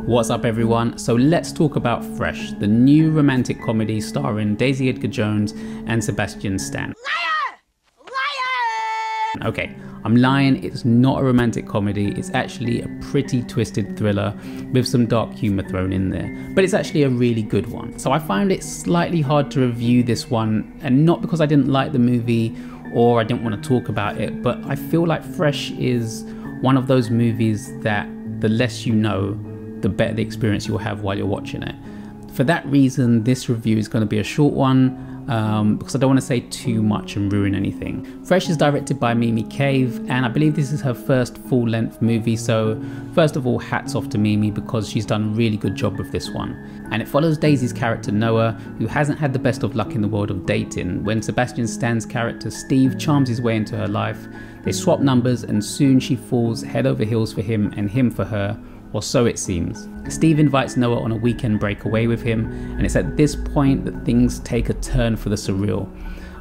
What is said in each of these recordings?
What's up everyone? So let's talk about Fresh, the new romantic comedy starring Daisy Edgar-Jones and Sebastian Stan. Liar! Liar! Okay, I'm lying, it's not a romantic comedy, it's actually a pretty twisted thriller with some dark humour thrown in there, but it's actually a really good one. So I found it slightly hard to review this one, and not because I didn't like the movie or I didn't want to talk about it, but I feel like Fresh is one of those movies that the less you know, the better the experience you'll have while you're watching it. For that reason, this review is going to be a short one because I don't want to say too much and ruin anything. Fresh is directed by Mimi Cave, and I believe this is her first full-length movie, so first of all, hats off to Mimi because she's done a really good job with this one. And it follows Daisy's character Noah, who hasn't had the best of luck in the world of dating. When Sebastian Stan's character Steve charms his way into her life, they swap numbers and soon she falls head over heels for him and him for her, or so it seems. Steve invites Noah on a weekend break away with him, and it's at this point that things take a turn for the surreal.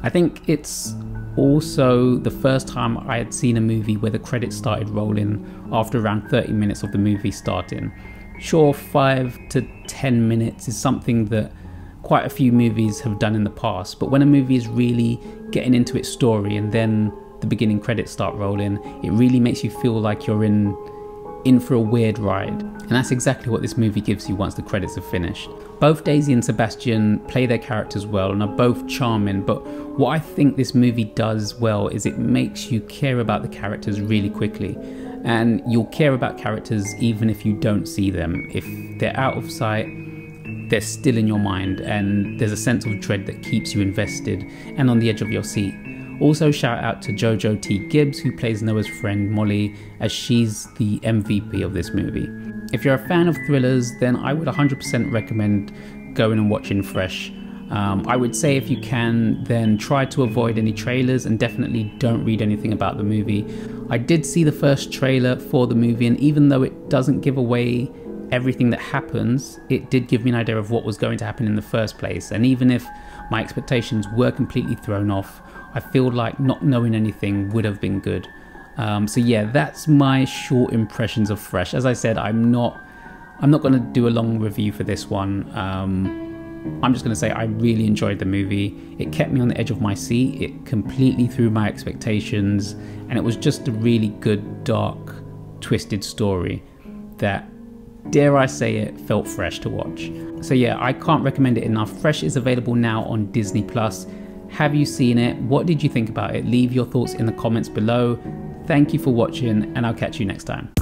I think it's also the first time I had seen a movie where the credits started rolling after around 30 minutes of the movie starting. Sure, 5 to 10 minutes is something that quite a few movies have done in the past, but when a movie is really getting into its story and then the beginning credits start rolling, it really makes you feel like you're in for a weird ride. And that's exactly what this movie gives you once the credits are finished. Both Daisy and Sebastian play their characters well and are both charming, but what I think this movie does well is it makes you care about the characters really quickly. And you'll care about characters even if you don't see them. If they're out of sight, they're still in your mind, and there's a sense of dread that keeps you invested and on the edge of your seat. Also shout out to Jojo T. Gibbs, who plays Noah's friend Molly, as she's the MVP of this movie. If you're a fan of thrillers, then I would 100% recommend going and watching Fresh. I would say if you can, then try to avoid any trailers and definitely don't read anything about the movie. I did see the first trailer for the movie, and even though it doesn't give away everything that happens, it did give me an idea of what was going to happen in the first place. And even if my expectations were completely thrown off, I feel like not knowing anything would have been good. So yeah, that's my short impressions of Fresh. As I said, I'm not going to do a long review for this one. I'm just going to say I really enjoyed the movie. It kept me on the edge of my seat. It completely threw my expectations, and it was just a really good, dark, twisted story that, dare I say it, felt fresh to watch. So yeah, I can't recommend it enough. Fresh is available now on Disney+. Have you seen it? What did you think about it? Leave your thoughts in the comments below. Thank you for watching, and I'll catch you next time.